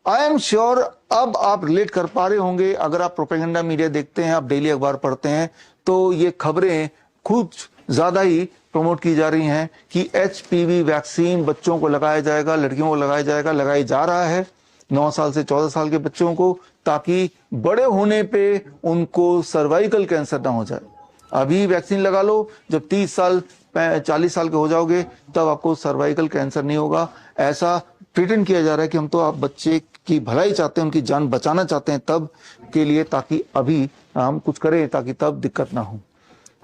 I am sure अब आप relate कर पा रहे होंगे, अगर आप प्रोपेगेंडा मीडिया देखते हैं, आप डेली अखबार पढ़ते हैं, तो ये खबरें कुछ ज्यादा ही प्रमोट की जा रही हैं कि HPV वैक्सीन बच्चों को लगाया जाएगा, लड़कियों को लगाया जाएगा, लगाया जा रहा है 9 साल से 14 साल के बच्चों को, ताकि बड़े होने पे उनको सर्वाइकल कैंसर ना हो जाए। अभी वैक्सीन लगा लो, जब 30 साल 40 साल के हो जाओगे तब आपको सर्वाइकल कैंसर नहीं होगा। ऐसा प्रिटेंड किया जा रहा है कि हम तो आप बच्चे की भलाई चाहते हैं, उनकी जान बचाना चाहते हैं तब के लिए, ताकि अभी हम कुछ करें ताकि तब दिक्कत ना हो।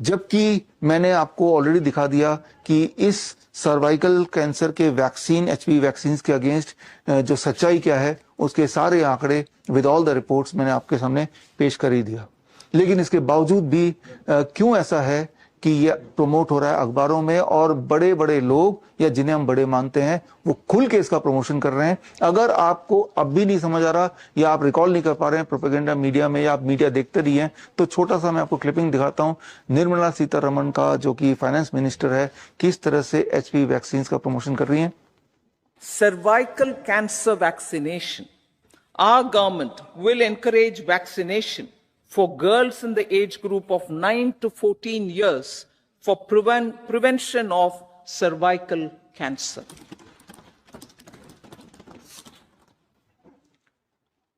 जबकि मैंने आपको ऑलरेडी दिखा दिया कि इस सर्वाइकल कैंसर के वैक्सीन, HPV वैक्सीन के अगेंस्ट जो सच्चाई क्या है, उसके सारे आंकड़े विद ऑल द रिपोर्ट्स मैंने आपके सामने पेश कर ही दिया। लेकिन इसके बावजूद भी क्यों ऐसा है कि ये प्रमोट हो रहा है अखबारों में, और बड़े बड़े लोग या जिन्हें हम बड़े मानते हैं वो खुल के इसका प्रमोशन कर रहे हैं। अगर आपको अब भी नहीं समझ आ रहा या आप रिकॉल नहीं कर पा रहे हैं प्रोपेगेंडा मीडिया में, या आप मीडिया देखते रही हैं, तो छोटा सा मैं आपको क्लिपिंग दिखाता हूं निर्मला सीतारमण का, जो कि फाइनेंस मिनिस्टर है, किस तरह से HPV वैक्सीन का प्रमोशन कर रही है। Cervical cancer vaccination. Our government will encourage vaccination for girls in the age group of 9 to 14 years for prevention of cervical cancer.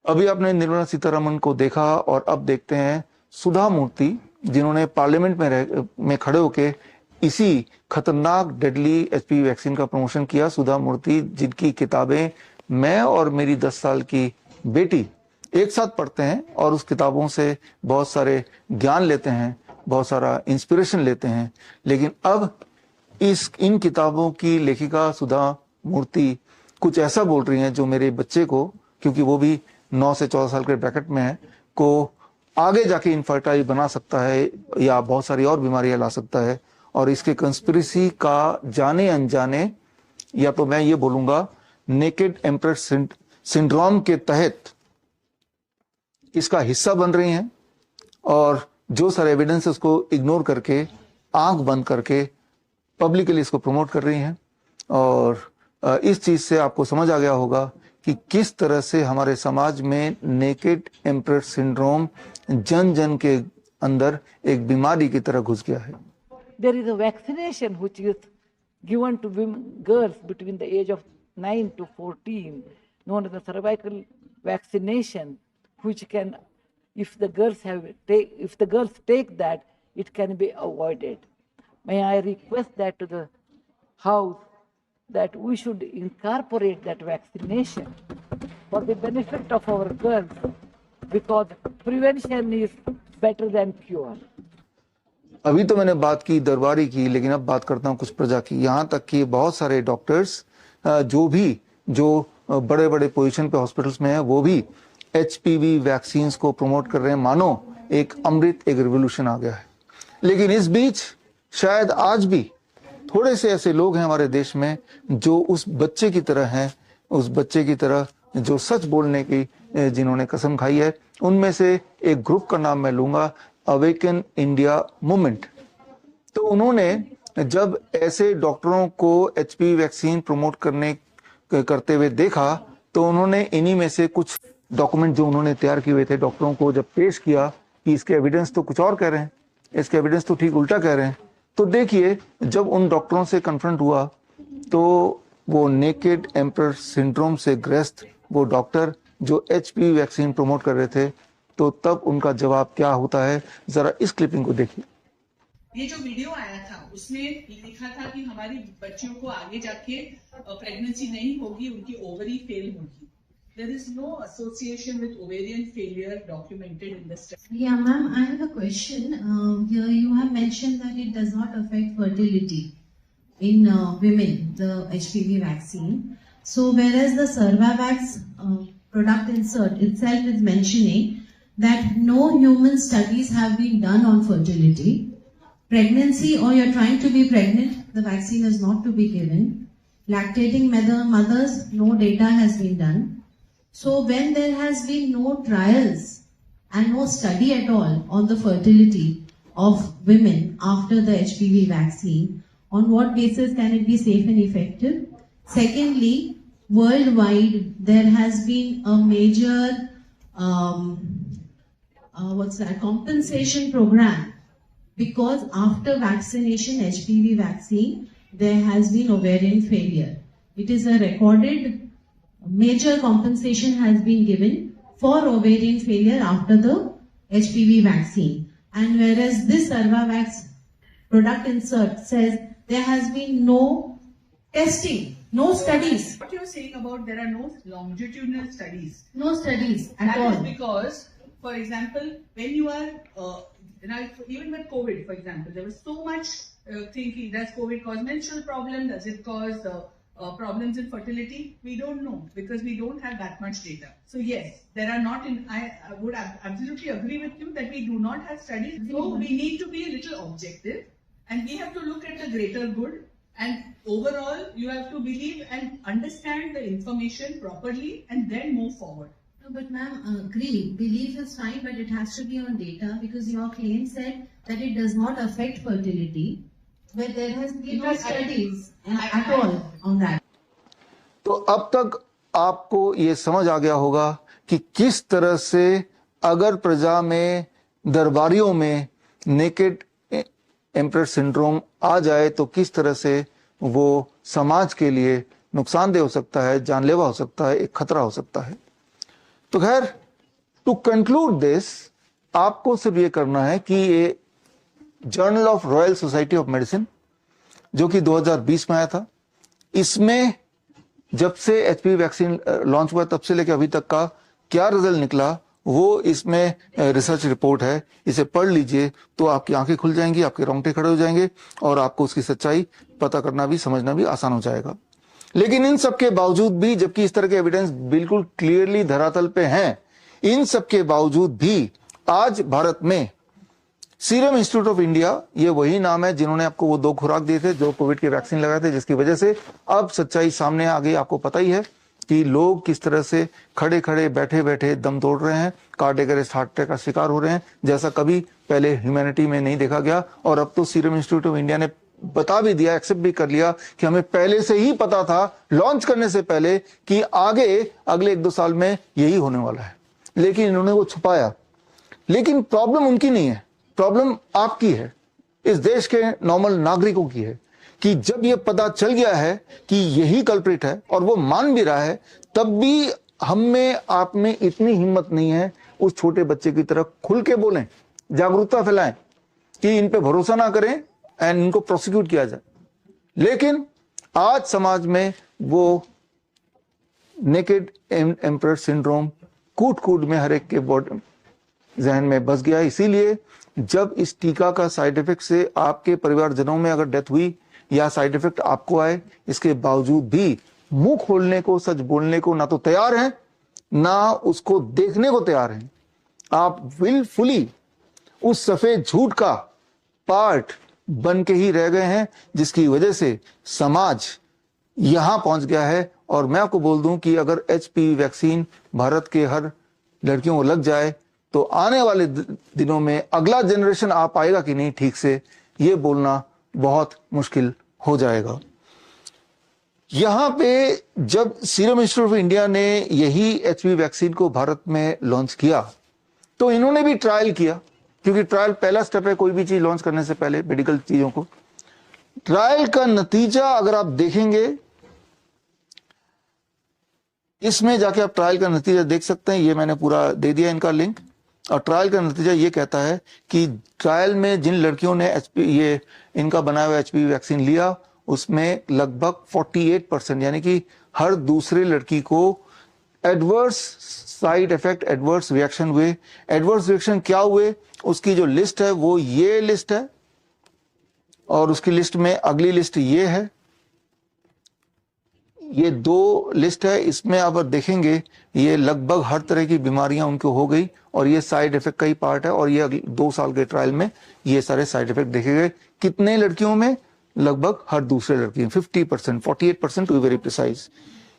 अभी आपने निर्मला सीतारमण को देखा, और अब देखते हैं सुधा मूर्ति, जिन्होंने पार्लियामेंट में खड़े होके इसी खतरनाक डेडली HPV वैक्सीन का प्रमोशन किया। सुधा मूर्ति, जिनकी किताबें मैं और मेरी 10 साल की बेटी एक साथ पढ़ते हैं और उस किताबों से बहुत सारे ज्ञान लेते हैं, बहुत सारा इंस्पिरेशन लेते हैं। लेकिन अब इन किताबों की लेखिका सुधा मूर्ति कुछ ऐसा बोल रही हैं जो मेरे बच्चे को, क्योंकि वो भी 9 से 14 साल के ब्रैकेट में है, को आगे जाके इनफर्टाइल बना सकता है या बहुत सारी और बीमारियां ला सकता है। और इसके कंस्पिरेसी का जाने अनजाने, या तो मैं ये बोलूंगा नेकेड एम्प्रेस सिंड्रोम के तहत इसका हिस्सा बन रही हैं, और जो सारे एविडेंस उसको इग्नोर करके, आंख बंद करके पब्लिकली इसको प्रमोट कर रही हैं। और इस चीज से आपको समझ आ गया होगा कि किस तरह से हमारे समाज में नेकेड एम्प्रेस सिंड्रोम जन जन के अंदर एक बीमारी की तरह घुस गया है। There is a vaccination which is given to women, girls between the age of 9 to 14, known as the cervical vaccination, which can, if the girls take that, it can be avoided. May I request that to the House that we should incorporate that vaccination for the benefit of our girls, because prevention is better than cure. अभी तो मैंने बात की दरबारी की, लेकिन अब बात करता हूं कुछ प्रजा की। यहाँ तक कि बहुत सारे डॉक्टर्स जो बड़े बड़े पोजीशन पे हॉस्पिटल्स में हैं, वो भी HPV वैक्सीन को प्रमोट कर रहे हैं, मानो एक अमृत, एक रिवोल्यूशन आ गया है। लेकिन इस बीच शायद आज भी थोड़े से ऐसे लोग हैं हमारे देश में जो उस बच्चे की तरह हैं, उस बच्चे की तरह जो सच बोलने की जिन्होंने कसम खाई है। उनमें से एक ग्रुप का नाम मैं लूंगा, अवेकन इंडिया मूवमेंट। तो उन्होंने जब ऐसे डॉक्टरों को HPV वैक्सीन प्रमोट करते हुए देखा, तो उन्होंने इन्हीं में से कुछ डॉक्यूमेंट जो उन्होंने तैयार किए हुए थे डॉक्टरों को जब पेश किया कि इसके एविडेंस तो कुछ और कह रहे हैं, इसके एविडेंस तो ठीक उल्टा कह रहे हैं। तो देखिए, जब उन डॉक्टरों से कन्फ्रंट हुआ तो वो नेकेड एम्पर सिंड्रोम से ग्रस्त वो डॉक्टर जो HPV वैक्सीन प्रमोट कर रहे थे, तो तब उनका जवाब क्या होता है, जरा इस क्लिपिंग को देखिए। ये जो वीडियो आया था उसमें लिखा था कि हमारी बच्चियों को आगे जाके प्रेगनेंसी नहीं होगी, उनकी ओवरी फेल होगी। There is no association with ovarian failure documented in the study. Yeah, ma'am, I have a question. Here you have mentioned that it does not affect fertility in women, the HPV vaccine. So, whereas the Cervavax product insert itself is mentioning that no human studies have been done on fertility. Pregnancy, or you're trying to be pregnant, the vaccine is not to be given. Lactating mothers, no data has been done. So when there has been no trials and no study at all on the fertility of women after the HPV vaccine, on what basis can it be safe and effective? Secondly, worldwide there has been a major compensation program, because after vaccination, HPV vaccine, there has been ovarian failure. It is a recorded major compensation has been given for ovarian failure after the HPV vaccine. And whereas this Cervavax product insert says there has been no testing, no studies. What you're saying about there are no longitudinal studies. No studies at That all. is because, for example, when you are, even with COVID, for example, there was so much thinking, does COVID cause menstrual problem? Does it cause problems in fertility? We don't know, because we don't have that much data. So yes, there are not I would absolutely agree with you that we do not have studies. So we need to be a little objective, and we have to look at the greater good. And overall, you have to believe and understand the information properly and then move forward. No, but ma'am, agree. Belief is fine, but it has to be on data, because your claim said that it does not affect fertility, but there has been no studies at all on that. तो अब तक आपको ये समझ आ गया होगा कि किस तरह से अगर प्रजा में, दरबारियों में नेकेड एम्परर सिंड्रोम आ जाए तो किस तरह से वो समाज के लिए नुकसानदेह हो सकता है, जानलेवा हो सकता है, एक खतरा हो सकता है। तो खैर, टू कंक्लूड दिस, आपको सिर्फ ये करना है कि ये journal of royal society of medicine, जो कि 2020 में आया था, इसमें जब से एचपीवी वैक्सीन लॉन्च हुआ तब से लेकर अभी तक का क्या रिजल्ट निकला, वो इसमें रिसर्च रिपोर्ट है। इसे पढ़ लीजिए तो आपकी आंखें खुल जाएंगी, आपके रोंगटे खड़े हो जाएंगे और आपको उसकी सच्चाई पता करना भी, समझना भी आसान हो जाएगा। लेकिन इन सब के बावजूद भी, जबकि इस तरह के एविडेंस बिल्कुल क्लियरली धरातल पे हैं, इन सब के बावजूद भी आज भारत में सीरम इंस्टीट्यूट ऑफ इंडिया, ये वही नाम है जिन्होंने आपको वो 2 खुराक दिए थे जो कोविड के वैक्सीन लगाए थे, जिसकी वजह से अब सच्चाई सामने आ गई। आपको पता ही है कि लोग किस तरह से खड़े खड़े बैठे बैठे दम तोड़ रहे हैं, कार्डियक अरेस्ट, हार्ट अटैक का शिकार हो रहे हैं, जैसा कभी पहले ह्यूमैनिटी में नहीं देखा गया। और अब तो सीरम इंस्टीट्यूट ऑफ इंडिया ने बता भी दिया, एक्सेप्ट भी कर लिया कि हमें पहले से ही पता था, लॉन्च करने से पहले, कि आगे अगले 1-2 साल में यही होने वाला है, लेकिन इन्होंने वो छुपाया। लेकिन प्रॉब्लम उनकी नहीं है, प्रॉब्लम आपकी है, इस देश के नॉर्मल नागरिकों की है, कि जब ये पता चल गया है कि यही कल्प्रिट है और वो मान भी रहा है, तब भी हम में, आप में इतनी हिम्मत नहीं है उस छोटे बच्चे की तरह खुल के बोलें, जागरूकता फैलाएं कि इन पे भरोसा ना करें एंड इनको प्रोसिक्यूट किया जाए। लेकिन आज समाज में वो नेकेड एम्परर सिंड्रोम कूट कूट में हर एक के जहन में बस गया। इसीलिए जब इस टीका का साइड इफेक्ट से आपके परिवारजनों में अगर डेथ हुई या साइड इफेक्ट आपको आए, इसके बावजूद भी मुंह खोलने को, सच बोलने को ना तो तैयार हैं, ना उसको देखने को तैयार हैं। आप विलफुली उस सफेद झूठ का पार्ट बन के ही रह गए हैं, जिसकी वजह से समाज यहां पहुंच गया है। और मैं आपको बोल दूं कि अगर एचपीवी वैक्सीन भारत के हर लड़कियों को लग जाए तो आने वाले दिनों में अगला जनरेशन आ पाएगा कि नहीं ठीक से, ये बोलना बहुत मुश्किल हो जाएगा। यहां पे जब सीरम इंस्टीट्यूट ऑफ इंडिया ने यही एचपीवी वैक्सीन को भारत में लॉन्च किया तो इन्होंने भी ट्रायल किया, क्योंकि ट्रायल पहला स्टेप है कोई भी चीज लॉन्च करने से पहले, मेडिकल चीजों को। ट्रायल का नतीजा अगर आप देखेंगे, इसमें जाके आप ट्रायल का नतीजा देख सकते हैं, ये मैंने पूरा दे दिया इनका लिंक। और ट्रायल का नतीजा ये कहता है कि ट्रायल में जिन लड़कियों ने ये इनका बनाया हुआ एचपीवी वैक्सीन लिया, उसमें लगभग 48%, यानी कि हर दूसरे लड़की को adverse side effect, adverse reaction हुए। एडवर्स रिएक्शन क्या हुए, उसकी जो लिस्ट है वो ये लिस्ट है, और उसकी लिस्ट में अगली लिस्ट ये है, ये 2 लिस्ट है। इसमें आप देखेंगे ये लगभग हर तरह की बीमारियां उनको हो गई, और ये साइड इफेक्ट का ही पार्ट है। और ये 2 साल के ट्रायल में ये सारे साइड इफेक्ट देखे गए। कितने लड़कियों में? लगभग हर दूसरे लड़की में 50%, 48% टू बी वेरी प्रिसाइज।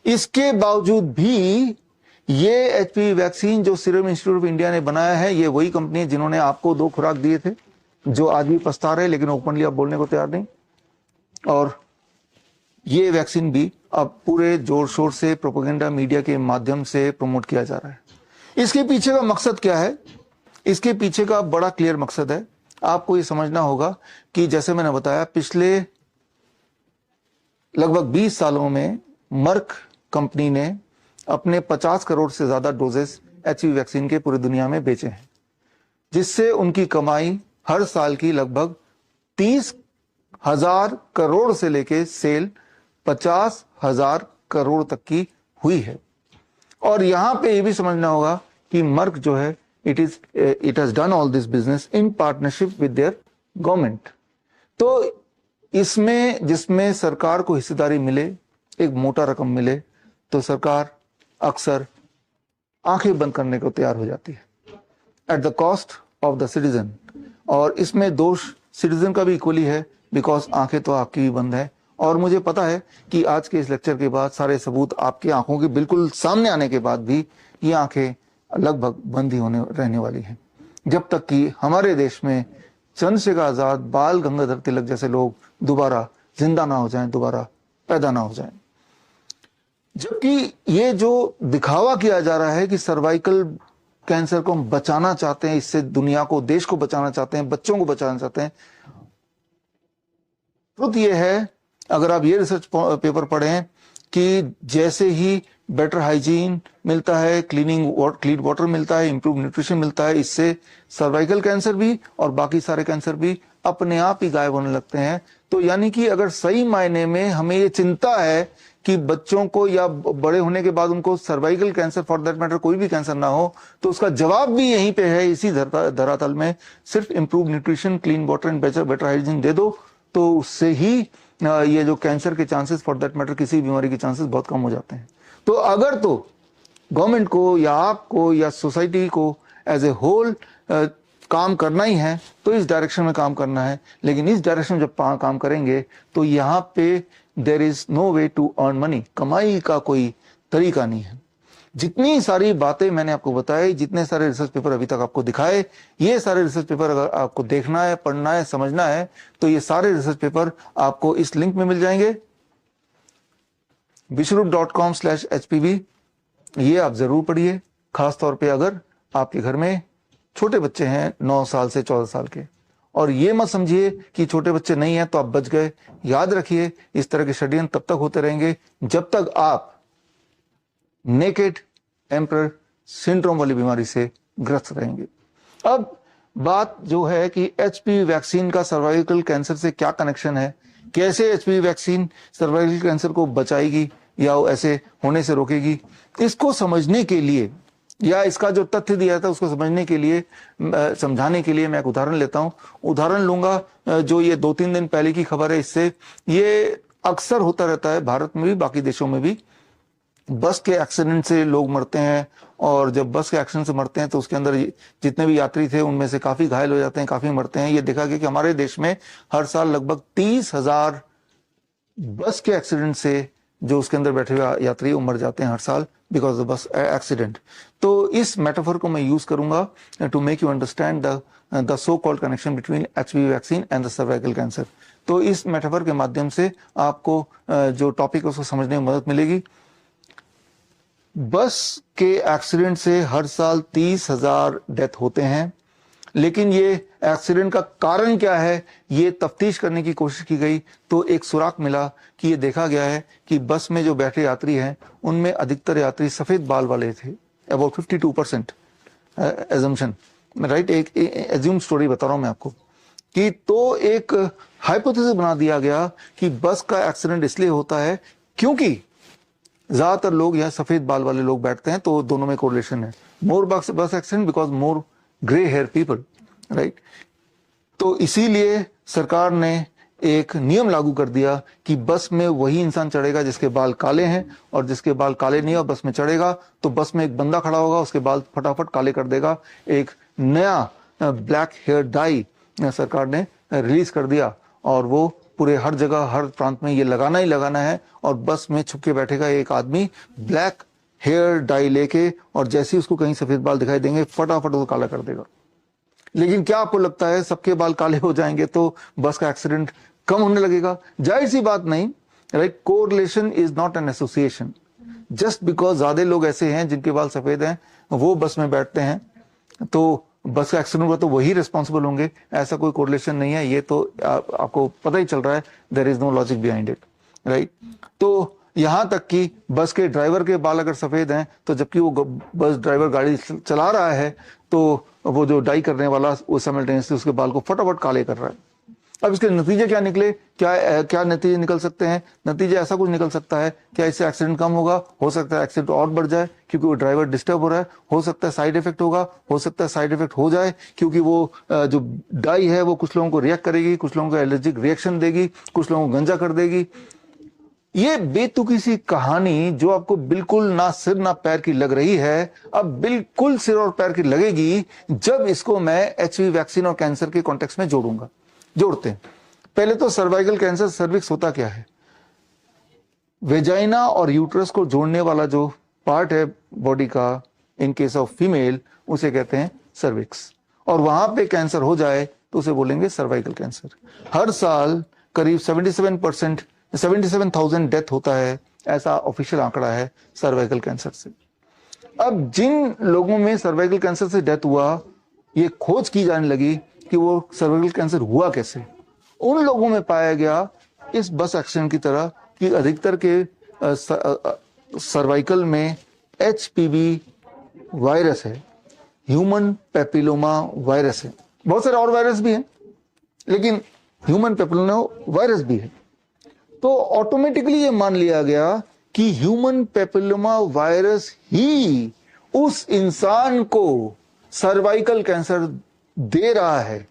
इसके बावजूद भी ये एचपीवी वैक्सीन जो सीरम इंस्टीट्यूट ऑफ इंडिया ने बनाया है, ये वही कंपनी है जिन्होंने आपको 2 खुराक दिए थे, जो आज भी पछता रहे, लेकिन ओपनली आप बोलने को तैयार नहीं। और ये वैक्सीन भी अब पूरे जोर शोर से प्रोपेगेंडा मीडिया के माध्यम से प्रमोट किया जा रहा है। इसके पीछे का मकसद क्या है? इसके पीछे का बड़ा क्लियर मकसद है। आपको ये समझना होगा कि जैसे मैंने बताया, पिछले लगभग 20 सालों में मर्क कंपनी ने अपने 50 करोड़ से ज्यादा डोजेस एचपीवी वैक्सीन के पूरी दुनिया में बेचे हैं, जिससे उनकी कमाई हर साल की लगभग 30,000 करोड़ से लेके सेल 50,000 करोड़ तक की हुई है। और यहां पे ये भी समझना होगा कि मर्क जो है it has done all this business in partnership with their government. तो इसमें जिसमें सरकार को हिस्सेदारी मिले, एक मोटा रकम मिले, तो सरकार अक्सर आंखें बंद करने को तैयार हो जाती है at the cost of the citizen. और इसमें दोष सिटीजन का भी इक्वली है, बिकॉज आंखें तो आपकी भी बंद है। और मुझे पता है कि आज के इस लेक्चर के बाद सारे सबूत आपकी आंखों के बिल्कुल सामने आने के बाद भी ये आंखें लगभग बंद ही रहने वाली हैं, जब तक कि हमारे देश में चंद्रशेखर आजाद, बाल गंगाधर तिलक जैसे लोग दोबारा जिंदा ना हो जाएं, दोबारा पैदा ना हो जाएं। जबकि ये जो दिखावा किया जा रहा है कि सर्वाइकल कैंसर को हम बचाना चाहते हैं, इससे दुनिया को, देश को बचाना चाहते हैं, बच्चों को बचाना चाहते हैं, ट्रुथ ये है, अगर आप ये रिसर्च पेपर पढ़ें कि जैसे ही बेटर हाइजीन मिलता है, क्लीन वाटर मिलता है, इंप्रूव न्यूट्रिशन मिलता है, इससे सर्वाइकल कैंसर भी और बाकी सारे कैंसर भी अपने आप ही गायब होने लगते हैं। तो यानी कि अगर सही मायने में हमें ये चिंता है कि बच्चों को या बड़े होने के बाद उनको cervical cancer, for that matter कोई भी कैंसर ना हो, तो उसका जवाब भी यहीं पे है, इसी धरातल में। सिर्फ improve nutrition, clean water and better hygiene दे दो, तो उससे ही ये जो कैंसर के चांसेस, फॉर दैट मैटर किसी बीमारी के चांसेस बहुत कम हो जाते हैं। तो अगर तो गवर्नमेंट को या आपको या सोसाइटी को एज ए होल काम करना ही है, तो इस डायरेक्शन में काम करना है। लेकिन इस डायरेक्शन में जब काम करेंगे तो यहाँ पे there is no way to earn money, कमाई का कोई तरीका नहीं है। जितनी सारी बातें मैंने आपको बताई, जितने सारे रिसर्च पेपर अभी तक आपको दिखाए, ये सारे रिसर्च पेपर अगर आपको देखना है, पढ़ना है, समझना है, तो ये सारे रिसर्च पेपर आपको इस लिंक में मिल जाएंगे, vishrup.com/hpv। ये आप जरूर पढ़िए, खासतौर पे अगर आपके घर में छोटे बच्चे हैं 9 साल से 14 साल के। और ये मत समझिए कि छोटे बच्चे नहीं हैं तो आप बच गए। याद रखिए, इस तरह के षड्यंत्र तब तक होते रहेंगे जब तक आप नेकेड एम्परर सिंड्रोम वाली बीमारी से ग्रस्त रहेंगे। अब बात जो है कि एचपीवी वैक्सीन का सर्वाइकल कैंसर से क्या कनेक्शन है, कैसे एचपीवी वैक्सीन सर्वाइकल कैंसर को बचाएगी या ऐसे होने से रोकेगी, इसको समझने के लिए या इसका जो तथ्य दिया था उसको समझने के लिए, समझाने के लिए मैं एक उदाहरण लेता हूं। उदाहरण लूंगा जो ये 2-3 दिन पहले की खबर है। इससे ये अक्सर होता रहता है भारत में भी, बाकी देशों में भी। बस के एक्सीडेंट से लोग मरते हैं, और जब बस के एक्सीडेंट से मरते हैं तो उसके अंदर जितने भी यात्री थे उनमें से काफी घायल हो जाते हैं, काफी मरते हैं। ये देखा गया कि हमारे देश में हर साल लगभग 30,000 बस के एक्सीडेंट से जो उसके अंदर बैठे हुए यात्री वो मर जाते हैं हर साल बिकॉज ऑफ बस एक्सीडेंट। तो इस मेटाफर को मैं यूज करूंगा to make you understand the so called connection between HPV vaccine and the cervical cancer. तो इस मेटाफर के माध्यम से आपको जो टॉपिक है उसको समझने में मदद मिलेगी। बस के एक्सीडेंट से हर साल 30,000 डेथ होते हैं, लेकिन ये एक्सीडेंट का कारण क्या है ये तफ्तीश करने की कोशिश की गई तो एक सुराग मिला कि ये देखा गया है कि बस में जो बैठे यात्री हैं उनमें अधिकतर यात्री सफेद बाल वाले थे, अबाउट 52% एजम्पशन, राइट। एक एज्यूम स्टोरी बता रहा हूं मैं आपको कि तो एक हाइपोथेसिस बना दिया गया कि बस का एक्सीडेंट इसलिए होता है क्योंकि ज्यादातर लोग यहाँ सफेद बाल वाले लोग बैठते हैं, तो दोनों में कोरिलेशन है। More bus accident because more grey hair people, right. तो इसीलिए सरकार ने एक नियम लागू कर दिया कि बस में वही इंसान चढ़ेगा जिसके बाल काले हैं, और जिसके बाल काले नहीं और बस में चढ़ेगा तो बस में एक बंदा खड़ा होगा, उसके बाल फटाफट काले कर देगा। एक नया ब्लैक हेयर डाई सरकार ने रिलीज कर दिया, और वो पूरे हर जगह हर प्रांत में ये लगाना ही लगाना है। और बस में छुप के बैठेगा एक आदमी ब्लैक हेयर डाई लेके, और जैसे ही उसको कहीं सफेद बाल दिखाई देंगे फटाफट उसको काला कर देगा। लेकिन क्या आपको लगता है सबके बाल काले हो जाएंगे तो बस का एक्सीडेंट कम होने लगेगा? जाहिर सी बात नहीं, right? Correlation is not an association. Just because ज्यादा लोग ऐसे हैं जिनके बाल सफेद हैं, वो बस में बैठते हैं, तो बस का एक्सीडेंट हुआ तो वही रिस्पॉन्सिबल होंगे, ऐसा कोई कोरिलेशन नहीं है. ये तो आपको पता ही चल रहा है. There is no logic behind it, right? तो यहां तक कि बस के ड्राइवर के बाल अगर सफेद हैं, तो जबकि वो बस ड्राइवर गाड़ी चला रहा है, तो वो जो डाई करने वाला वो साइमल्टेनियसली उसके बाल को फटाफट काले कर रहा है. अब इसके नतीजे क्या निकले? क्या नतीजे निकल सकते हैं? नतीजे ऐसा कुछ निकल सकता है, क्या इससे एक्सीडेंट कम होगा? हो सकता है एक्सीडेंट और बढ़ जाए क्योंकि वो ड्राइवर डिस्टर्ब हो रहा है. हो सकता है साइड इफेक्ट होगा, हो सकता है साइड इफेक्ट हो जाए क्योंकि वो जो डाई है वो कुछ लोगों को रिएक्ट करेगी, कुछ लोगों को एलर्जिक रिएक्शन देगी, कुछ लोगों को गंजा कर देगी. ये बेतुकी सी कहानी जो आपको बिल्कुल ना सिर ना पैर की लग रही है, अब बिल्कुल सिर और पैर की लगेगी जब इसको मैं एचपीवी वैक्सीन और कैंसर के कॉन्टेक्स्ट में जोड़ूंगा. जोड़ते हैं. पहले तो सर्वाइकल कैंसर, सर्विक्स होता क्या है? वेजाइना और यूट्रस को जोड़ने वाला जो पार्ट है बॉडी का, इन केस ऑफ फीमेल, उसे कहते हैं सर्विक्स. और वहां पे कैंसर हो जाए तो उसे बोलेंगे सर्वाइकल कैंसर. हर साल करीब 77,000 डेथ होता है, ऐसा ऑफिशियल आंकड़ा है सर्वाइकल कैंसर से. अब जिन लोगों में सर्वाइकल कैंसर से डेथ हुआ, ये खोज की जाने लगी कि वो सर्वाइकल कैंसर हुआ कैसे. उन लोगों में पाया गया इस बस एक्सीडेंट की तरह कि अधिकतर के सर्वाइकल में एचपीवी वायरस है, ह्यूमन पेपिलोमा वायरस है. बहुत सारे और वायरस भी हैं, लेकिन ह्यूमन पेपिलोमा वायरस भी है. तो ऑटोमेटिकली ये मान लिया गया कि ह्यूमन पेपिलोमा वायरस ही उस इंसान को सर्वाइकल कैंसर दे रहा है.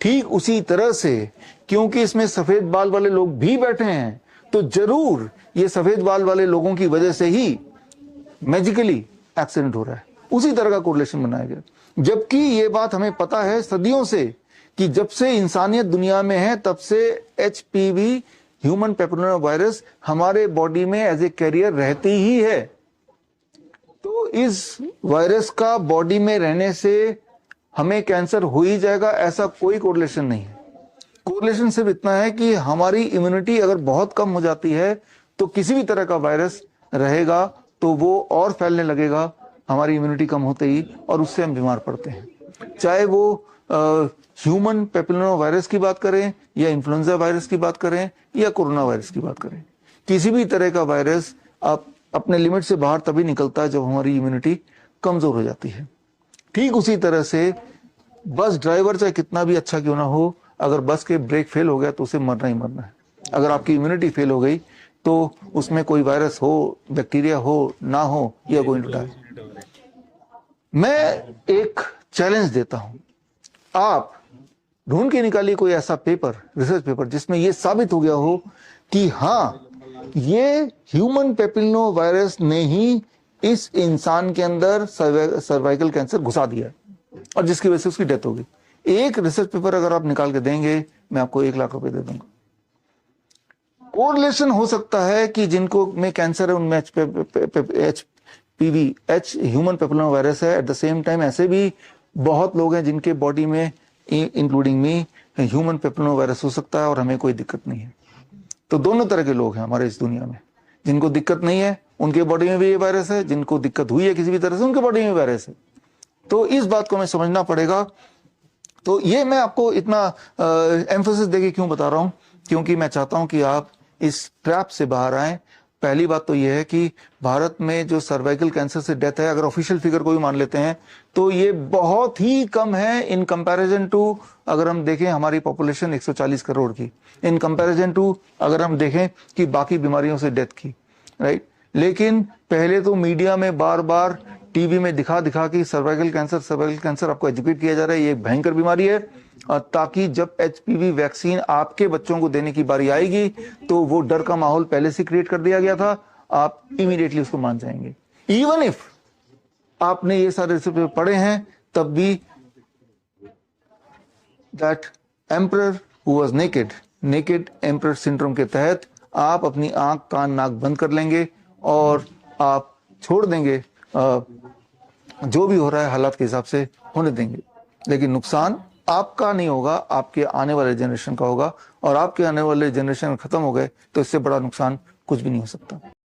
ठीक उसी तरह से क्योंकि इसमें सफेद बाल वाले लोग भी बैठे हैं, तो जरूर ये सफेद बाल वाले लोगों की वजह से ही मैजिकली एक्सीडेंट हो रहा है. उसी तरह का कोरिलेशन बनाया गया. जबकि ये बात हमें पता है सदियों से कि जब से इंसानियत दुनिया में है तब से एचपीवी, ह्यूमन पेपिलोमा वायरस, हमारे बॉडी में एज ए कैरियर रहती ही है. तो इस वायरस का बॉडी में रहने से हमें कैंसर हो ही जाएगा, ऐसा कोई कोरिलेशन नहीं है. कोरिलेशन सिर्फ इतना है कि हमारी इम्यूनिटी अगर बहुत कम हो जाती है तो किसी भी तरह का वायरस रहेगा तो वो और फैलने लगेगा हमारी इम्यूनिटी कम होते ही, और उससे हम बीमार पड़ते हैं. चाहे वो ह्यूमन पेपिलोमा वायरस की बात करें या इन्फ्लुएंजा वायरस की बात करें या कोरोना वायरस की बात करें, किसी भी तरह का वायरस आप अपने लिमिट से बाहर तभी निकलता है जब हमारी इम्यूनिटी कमजोर हो जाती है. ठीक उसी तरह से बस ड्राइवर चाहे कितना भी अच्छा क्यों ना हो, अगर बस के ब्रेक फेल हो गया तो उसे मरना ही मरना है. अगर आपकी इम्यूनिटी फेल हो गई तो उसमें कोई वायरस हो, बैक्टीरिया हो ना हो, या गोइंग टू डाई. मैं एक चैलेंज देता हूं, आप ढूंढ के निकालिए कोई ऐसा पेपर, रिसर्च पेपर, जिसमें यह साबित हो गया हो कि हाँ, ये ह्यूमन पेपिलोमा वायरस ने ही इस इंसान के अंदर सर्वाइकल कैंसर घुसा दिया और जिसकी वजह से उसकी डेथ हो गई. एक रिसर्च पेपर अगर आप निकाल के देंगे, मैं आपको 1 लाख रुपए दे दूंगा. कोरिलेशन हो सकता है कि जिनको में कैंसर है उनमें एचपीवी, ह्यूमन पेपिलोमा वायरस है. एट द सेम टाइम ऐसे भी बहुत लोग हैं जिनके बॉडी में, including me, human papilloma virus हो सकता है और हमें कोई दिक्कत नहीं है. तो दोनों तरह के लोग हैं हमारे इस दुनिया में. जिनको दिक्कत नहीं है उनके बॉडी में भी ये वायरस है, जिनको दिक्कत हुई है किसी भी तरह से उनके बॉडी में वायरस है. तो इस बात को हमें समझना पड़ेगा. तो ये मैं आपको इतना एम्फोसिस देके क्यों बता रहा हूं, क्योंकि मैं चाहता हूं कि आप इस ट्रैप से बाहर आए. पहली बात तो यह है कि भारत में जो सर्वाइकल कैंसर से डेथ है, अगर ऑफिशियल फिगर को भी मान लेते हैं तो ये बहुत ही कम है इन कंपैरिजन टू, अगर हम देखें हमारी पॉपुलेशन 140 करोड़ की, इन कंपैरिजन टू अगर हम देखें कि बाकी बीमारियों से डेथ की, राइट. लेकिन पहले तो मीडिया में बार बार टीवी में दिखा कि सर्वाइकल कैंसर आपको एजुकेट किया जा रहा है, ये एक भयंकर बीमारी है, ताकि जब एचपीवी वैक्सीन आपके बच्चों को देने की बारी आएगी तो वो डर का माहौल पहले से क्रिएट कर दिया गया था, आप इमीडिएटली उसको मान जाएंगे. इवन इफ आपने ये सारे रिसर्च पढ़े हैं तब भी that emperor who was naked emperor syndrome के तहत आप अपनी आंख कान नाक बंद कर लेंगे और आप छोड़ देंगे, जो भी हो रहा है हालात के हिसाब से होने देंगे, लेकिन नुकसान आपका नहीं होगा, आपके आने वाले जनरेशन का होगा, और आपके आने वाले जनरेशन खत्म हो गए तो इससे बड़ा नुकसान कुछ भी नहीं हो सकता।